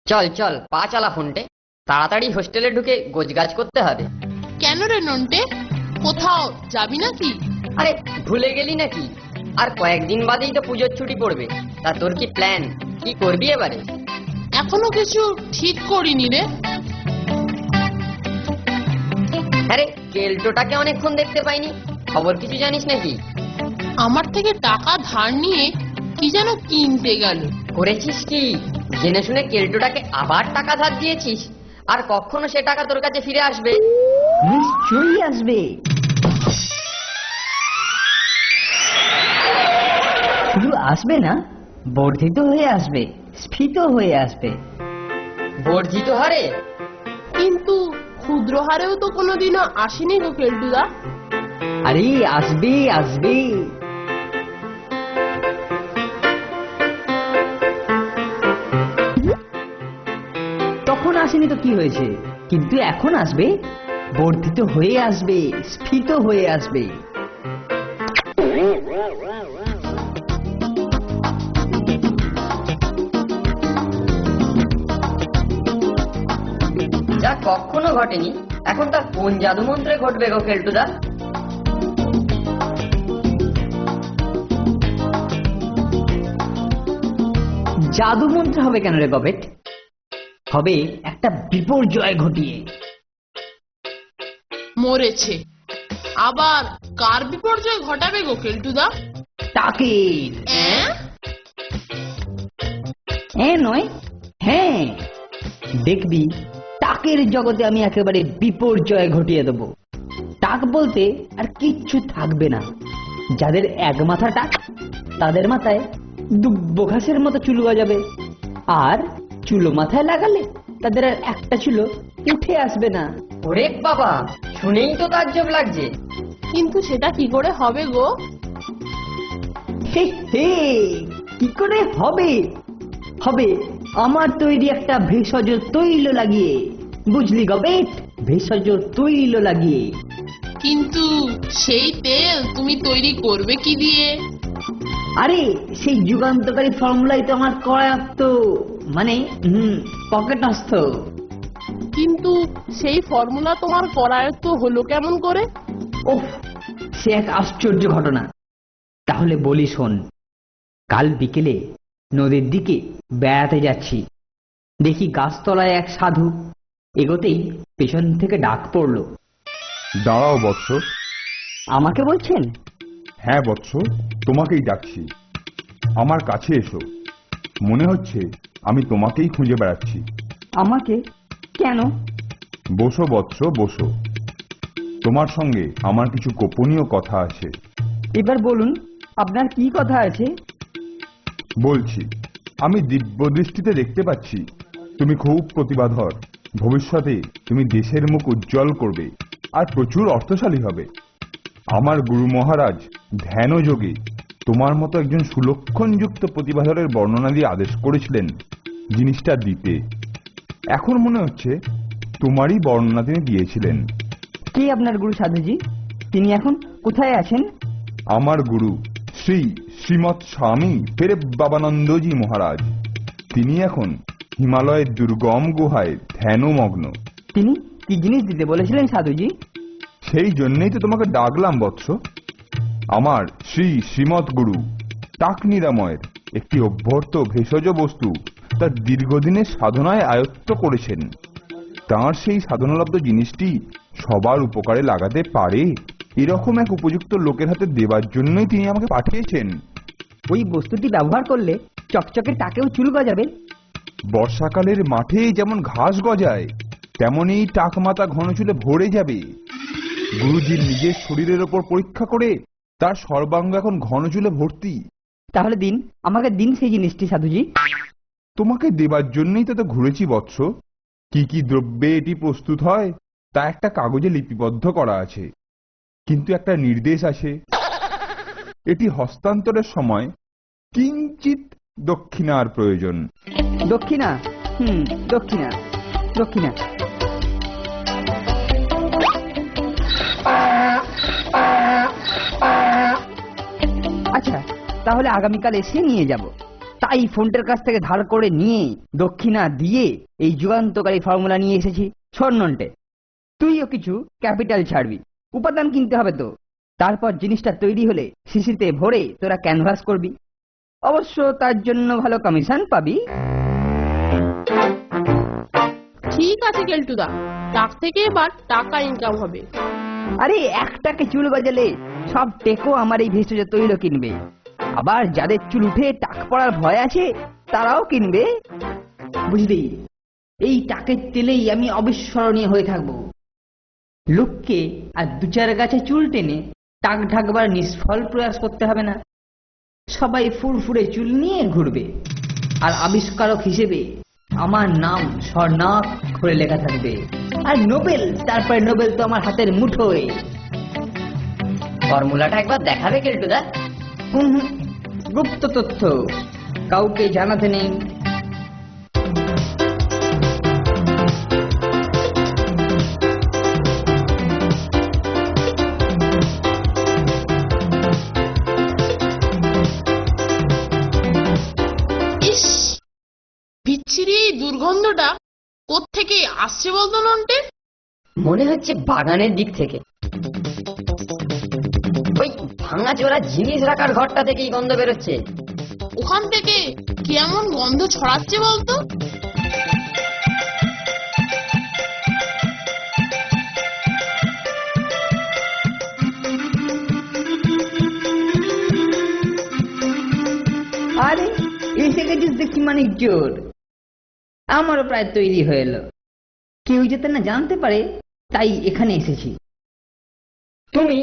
চল চল পা চালা ফোনটে, তাড়াতাড়ি হোস্টেলে ঢুকে গোছগাছ করতে হবে। কেন রে নন্টে, কোথাও যাবি নাকি? আরে ভুলে গেলি নাকি? আর কয়েকদিন বাদেই তো পুজোর ছুটি পড়বে। তা তোর কি প্ল্যান, কি করবি এবারে? এখনো কিছু ঠিক করিনি রে। আরে কেলটোটাকে অনেকক্ষণ দেখতে পাইনি, খবর কিছু জানিস নাকি? আমার থেকে টাকা ধার নিয়ে কি যেন কিনতে গেল। করেছিস কি? জেনে শুনে কেলটোটাকে আবার টাকা ধার দিয়েছিস? আর কখনো সে টাকা তোর কাছে ফিরে আসবে? নিশ্চয়ই আসবে। শুধু আসবে না, বর্ধিত হয়ে আসবে, স্ফীত হয়ে আসবে। বর্ধিত হারে? কিন্তু ক্ষুদ্র হারেও তো কোনোদিনও আসেনি গো কেলটুদা। আরে আসবে আসবে। তখন আসেনি তো কি হয়েছে, কিন্তু এখন আসবে, বর্ধিত হয়ে আসবে, স্ফীত হয়ে আসবে। যা কখনো ঘটেনি, এখন তার কোন জাদু মন্ত্রে ঘটবে গো কেলটুদা? জাদু মন্ত্র হবে কেন রে গবেট? হবে একটা বিপর্যয় ঘটিয়ে। মরেছে, আবার কার বিপর্যয় ঘটাবে গো কেলটুদা? টাকের। হ্যাঁ নয়, হ্যাঁ, দেখবি টাকের জগতে আমি একেবারে বিপর্যয় ঘটিয়ে দেব। টাক বলতে আর কিচ্ছু থাকবে না। যাদের এক মাথা টাক, তাদের মাথায় দুব্বো ঘাসের মতো চুল গজাবে। আর চুলো মাথায় লাগালে তাদের আর একটা চুলো উঠে আসবে না। ওরে বাবা, শুনেই তো তাজ্জব লাগছে। কিন্তু সেটা কি করে হবে গো? হে হে, কি করে হবে? হবে আমার তৈরি একটা ভেষজ তৈল লাগিয়ে। বুঝলি গবেট, ভেষজ তৈল লাগিয়ে। কিন্তু সেই তেল তুমি তৈরি করবে কি দিয়ে? আরে সেই যুগান্তকারী ফর্মুলাই তো আমার করায়ত্ত, মানে পকেটস্থ। কিন্তু সেই ফর্মুলা তোমার করায়ত্ত হলো কেমন করে? ওহ, সে এক আশ্চর্য ঘটনা। তাহলে বলি শোন। কাল বিকেলে নদীর দিকে বেড়াতে যাচ্ছি, দেখি গাছতলায় এক সাধু। এগোতেই পেছন থেকে ডাক পড়ল। দাঁড়াও বৎস। আমাকে বলছেন? হ্যাঁ বৎস, তোমাকেই ডাকছি। আমার কাছে এসো। মনে হচ্ছে আমি তোমাকেই খুঁজে বেড়াচ্ছি। আমাকে? কেন? বসো বৎস, বসো। তোমার সঙ্গে আমার কিছু গোপনীয় কথা আছে। এবার বলুন, আপনার কি কথা আছে? বলছি, আমি দিব্য দৃষ্টিতে দেখতে পাচ্ছি তুমি খুব প্রতিভাধর। ভবিষ্যতে তুমি দেশের মুখ উজ্জ্বল করবে আর প্রচুর অর্থশালী হবে। আমার গুরু মহারাজ ধ্যানযোগে তোমার মতো একজন সুলক্ষণযুক্ত প্রতিভাধরের বর্ণনা দিয়ে আদেশ করেছিলেন জিনিসটা দিতে। এখন মনে হচ্ছে তোমারই বর্ণনা তিনি দিয়েছিলেন। কে আপনার গুরু সাধুজি? তিনি এখন কোথায় আছেন? আমার গুরু শ্রীমৎ স্বামী পেরেবাবানন্দজি মহারাজ। তিনি এখন হিমালয়ের দুর্গম গুহায় ধ্যানমগ্ন। তিনি কি জিনিস দিতে বলেছিলেন সাধুজি? সেই জন্যই তো তোমাকে ডাকলাম বৎস। আমার শ্রীমৎ গুরু টাক নিরাময়ের একটি অভ্যর্থ ভেষজ বস্তু তার দীর্ঘদিনের সাধনায় আয়ত্ত করেছেন। তাঁর সেই সাধনালব্ধ জিনিসটি সবার উপকারে লাগাতে পারে এরকম এক উপযুক্ত লোকের হাতে দেবার জন্যই তিনি আমাকে পাঠিয়েছেন। ওই বস্তুটি ব্যবহার করলে চকচকে টাকেও চুল গজাবে। বর্ষাকালের মাঠে যেমন ঘাস গজায়, তেমনি টাক মাথা ঘন চুলে ভরে যাবে। গুরুজির নিজের শরীরের ওপর পরীক্ষা করে তার সর্বাঙ্গ এখন ঘন চুলে ভর্তি। তাহলে দিন, আমাকে দিন সেই জিনিসটি সাধুজি। তোমাকে দেবার জন্যই তো ঘুরেছি বৎস। কি কি দ্রব্যে এটি প্রস্তুত হয় তা একটা কাগজে লিপিবদ্ধ করা আছে, কিন্তু একটা নির্দেশ আছে। এটি হস্তান্তরের সময় কিঞ্চিত দক্ষিণার প্রয়োজন। দক্ষিণা? দক্ষিণা, দক্ষিণা। আচ্ছা, তাহলে আগামীকাল এসে নিয়ে যাব। তাই ফোনটার কাছ থেকে ধার করে নিয়ে দক্ষিণা দিয়ে এই যুগান্তকারী ফর্মুলা নিয়ে এসেছি। শোন নন্টে, তুইও কিছু ক্যাপিটাল ছাড়বি, উপাদান কিনতে হবে তো। তারপর জিনিসটা তৈরি হলে শিশিতে ভরে তোরা ক্যানভাস করবি। অবশ্য তার জন্য ভালো কমিশন পাবি। ঠিক আছে কেলটুদা, টাক থেকে এবার টাকা ইনকাম হবে। আরে একটাকে চুল গজালে সব টেকো আমার এই ভেষজ তৈল কিনবে। আবার যাদের চুল উঠে টাক পড়ার ভয় আছে তারাও কিনবে। বুঝলি, এই টাকের তেলেই আমি অবিস্মরণীয় হয়ে থাকবো। লোককে আর দু চার গাছে চুল টেনে টাক ঢাকবার নিষ্ফল প্রয়াস করতে হবে না। সবাই ফুরফুরে চুল নিয়ে ঘুরবে, আর আবিষ্কারক হিসেবে আমার নাম স্বর্ণাক্ষরে লেখা থাকবে। আর নোবেল, তারপরে নোবেল তো আমার হাতের মুঠোয়। ফর্মুলাটা একবার দেখাবে কেলটুদা? হুম, গুপ্ত তথ্য, কাউকে জানাতে নেই। ইস, বিচ্ছিরি এই দুর্গন্ধটা কোত্থেকে আসছে বলতো নন্টে? মনে হচ্ছে বাগানের দিক থেকে, ওই ভাঙাচোরা জিনিস রাখার ঘরটা থেকেই গন্ধ বেরোচ্ছে। ওখান থেকে কেমন গন্ধ ছড়াচ্ছে বলতো? আরে এসে গেছিস দেখছি মানিক জোর। আমারও প্রায় তৈরি হয়ে এলো, কেউ যাতে না জানতে পারে তাই এখানে এসেছি। তুমি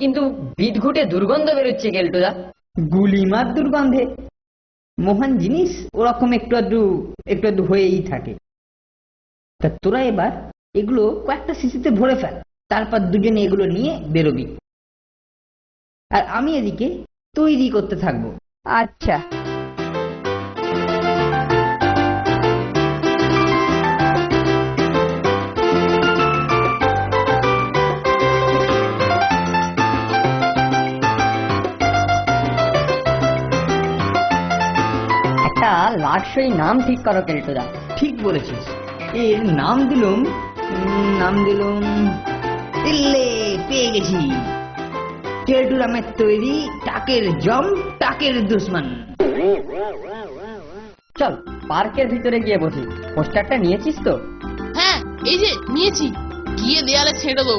কিন্তু বিদঘুটে দুর্গন্ধ বেরোচ্ছে কেলটুদা। গুলিমার দুর্গন্ধে মহান জিনিস ওরকম একটু আধটু হয়েই থাকে। তা তোরা এবার এগুলো কয়েকটা শিশিতে ভরে ফেল, তারপর দুজনে এগুলো নিয়ে বেরোবি, আর আমি এদিকে তৈরি করতে থাকবো। আচ্ছা। একটা লাটসই নাম ঠিক করো কেলটুদা। ঠিক বলেছিস, এর নাম দিলুম দিল্লে পেয়ে গেছি। কেলটুরামের তৈরি টাকের জম, টাকের দুশ্মন। চল পার্কের ভিতরে গিয়ে বসি। পোস্টারটা নিয়েছিস তো? হ্যাঁ, এই যে নিয়েছি, গিয়ে দেয়ালে ছেড়ে দেবো।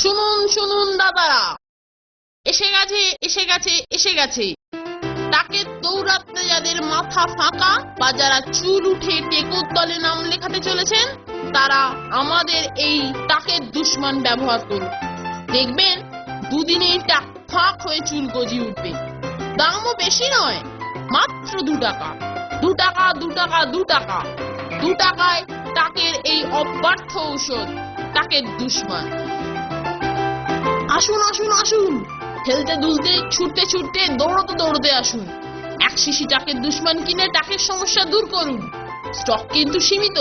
শুনুন শুনুন দাদারা, এসে গেছে এসে গেছে এসে গেছে। টাকে দৌড়াতে যাদের মাথা ফাঁকা বা যারা চুল উঠে টেকোর তলে নাম লেখাতে চলেছেন, তারা আমাদের এই টাকের দুশ্মন ব্যবহার করুন। দেখবেন দুদিনেই টাক ফাঁক হয়ে চুল গজিয়ে উঠবে। দামও বেশি নয়, মাত্র 2 টাকা। 2 টাকা 2 টাকা 2 টাকা। 2 টাকায় টাকের এই অব্যর্থ ঔষধ, টাকের দুশ্মন। আসুন আসুন আসুন, খেলতে দুলতে ছুটতে ছুটতে দৌড়তে দৌড়তে আসুন। 1 শিশি টাকের দুশ্মন কিনে টাকের সমস্যা দূর করুন। স্টক কিন্তু সীমিত।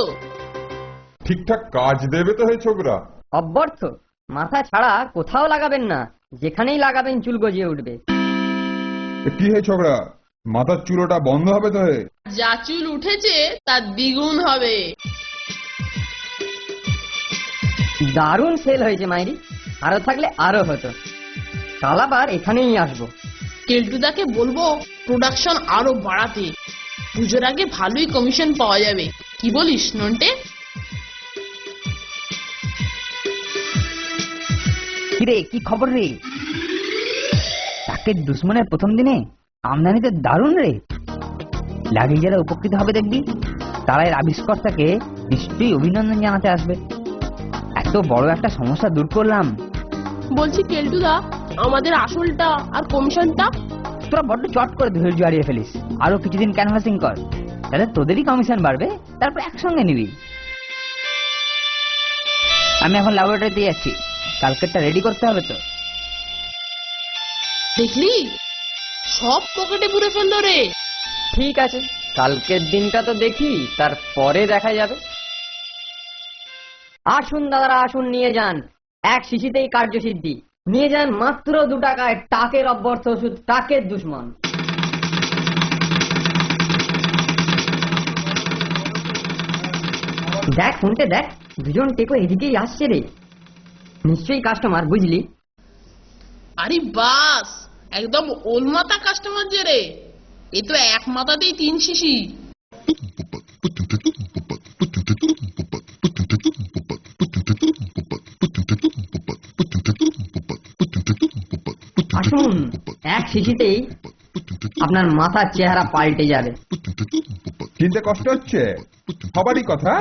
ঠিকঠাক কাজ দেবে তো হে ছোকরা? অব্যর্থ মাথা ছাড়া কোথাও লাগাবেন না, যেখানেই লাগাবেন চুল গজিয়ে উঠবে। কি হে ছোকরা, মাথার চুলোটা বন্ধ হবে তো হে? যা চুল উঠেছে তার দ্বিগুণ হবে। দারুণ সেল হয়েছে মাইরি, আরো থাকলে আরো হতো। কাল আবার এখানেই আসবো। কেলটুদাকে বলবো প্রোডাকশন আরো বাড়াতে। পুজোর আগে ভালোই কমিশন পাওয়া যাবে, কি বলিস নন্টে? কিরে, কি খবর রে? টাকের দুশ্মনের প্রথম দিনে আমদানিতে দারুণ রে। লাগিয়ে যারা উপকৃত হবে দেখবি, তারা এর আবিষ্কর্তাকে নিশ্চয়ই অভিনন্দন জানাতে আসবে। এত বড় একটা সমস্যা দূর করলাম। বলছি কেলটুদা, আমাদের আসলটা আর কমিশনটা? তোরা বড্ড চট করে ধৈর্য হারিয়ে ফেলিস। আরো কিছুদিন ক্যানভাসিং কর, তাহলে তোদেরই কমিশন বাড়বে, তারপর একসঙ্গে নিবি। আমি এখন ল্যাবরেটরিতে যাচ্ছি, কালকেরটা রেডি করতে হবে তো। দেখলি সব পকেটে পুরে ফেললো রে। ঠিক আছে, কালকের দিনটা তো দেখি, তারপরে দেখা যাবে। আসুন দাদারা আসুন, নিয়ে যান, এক শিশিতেই কার্যসিদ্ধি। নিয়ে যান মাত্র 2 টাকায় টাকের অব্যর্থ ওষুধ, টাকের দুশ্মন। দেখ শুনতে দেখ, দুজন টেকো এদিকেই আসছে রে, নিশ্চয়ই কাস্টমার, বুঝলি? আরে বাস, একদম ওলমাতা কাস্টমার যে রে, এ তো এক মাথাতেই 3 শিশি। আসুন, এক শিশিতেই আপনার মাথার চেহারা পাল্টে যাবে। চিনতে কষ্ট হচ্ছে? সবারই কথা,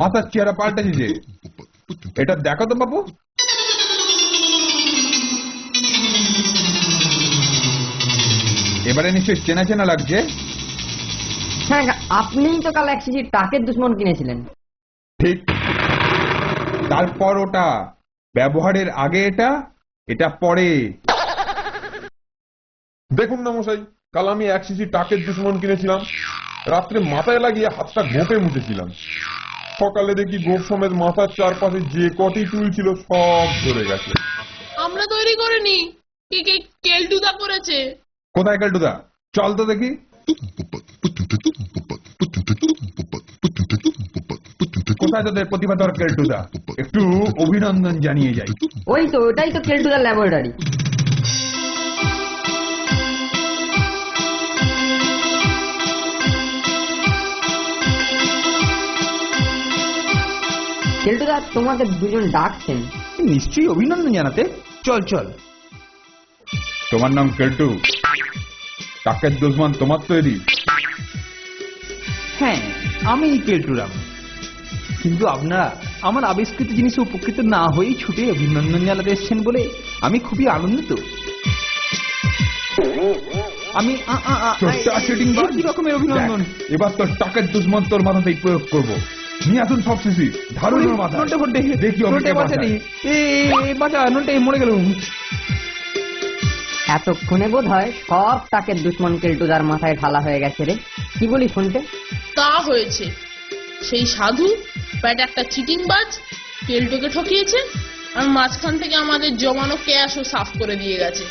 মাথার চেহারা পাল্টেছে যে। এটা দেখো তো বাবু। এবারে নিশ্চয়ই চেনা চেনা লাগছে। হ্যাঁ, আপনিই তো কাল এক শিশি টাকের দুশ্মন কিনেছিলেন। ঠিক, তারপর ওটা ব্যবহারের আগে, এটা এটা পরে। দেখুন না মশাই, কাল আমি 1 শিশি টাকের দুশ্মন কিনেছিলাম, রাত্রে মাথায় লাগিয়ে হাতটা গোপে মুছেছিলাম। সকালে দেখি গোপ সমেত মাথার চারপাশে যে কটি চুল ছিল সব ধরে গেছে। আমরা তৈরি করিনি, কে কে কেলটুদা করেছে। কোথায় কেলটুদা? চল তো দেখি। কোথায় তোদের প্রতিভাধর কেলটুদা? একটু অভিনন্দন জানিয়ে যাই। ওই তো, ওটাই তো কেলটুদার ল্যাবরেটরি। কেলটুদা, তোমাকে দুজন ডাকছেন। নিশ্চয়ই অভিনন্দন জানাতে। চল চল। তোমার নাম কেলটু, টাকের দুশ্মন তোমার তৈরি? হ্যাঁ, আমি কেলটুরাম। কিন্তু আপনারা আমার আবিষ্কৃত জিনিসে উপকৃত না হয়েই ছুটে অভিনন্দন জানাতে এসেছেন বলে আমি খুবই আনন্দিত। আমি কি রকমের অভিনন্দন? দেখ, এবার তোর টাকের দুশ্মন তোর মাথাতেই প্রয়োগ করব। নিয়ে আসুন সব শিশি, ধারুন ওর মাথা। দেখি নন্টে বাঁচাটি, বাঁচা, নন্টে মরে গেলুম। এতক্ষণে বোধ হয় সব টাকের দুশ্মন কেলটুদার মাথায় ঢালা হয়ে গেছে রে। কি বলি শুনতে? তা হয়েছে, সেই সাধু প্যাট একটা চিটিংবাজ কেলটুকে ঠকিয়েছে, আর মাঝখান থেকে আমাদের জমানো ক্যাশও সাফ করে দিয়ে গেছে।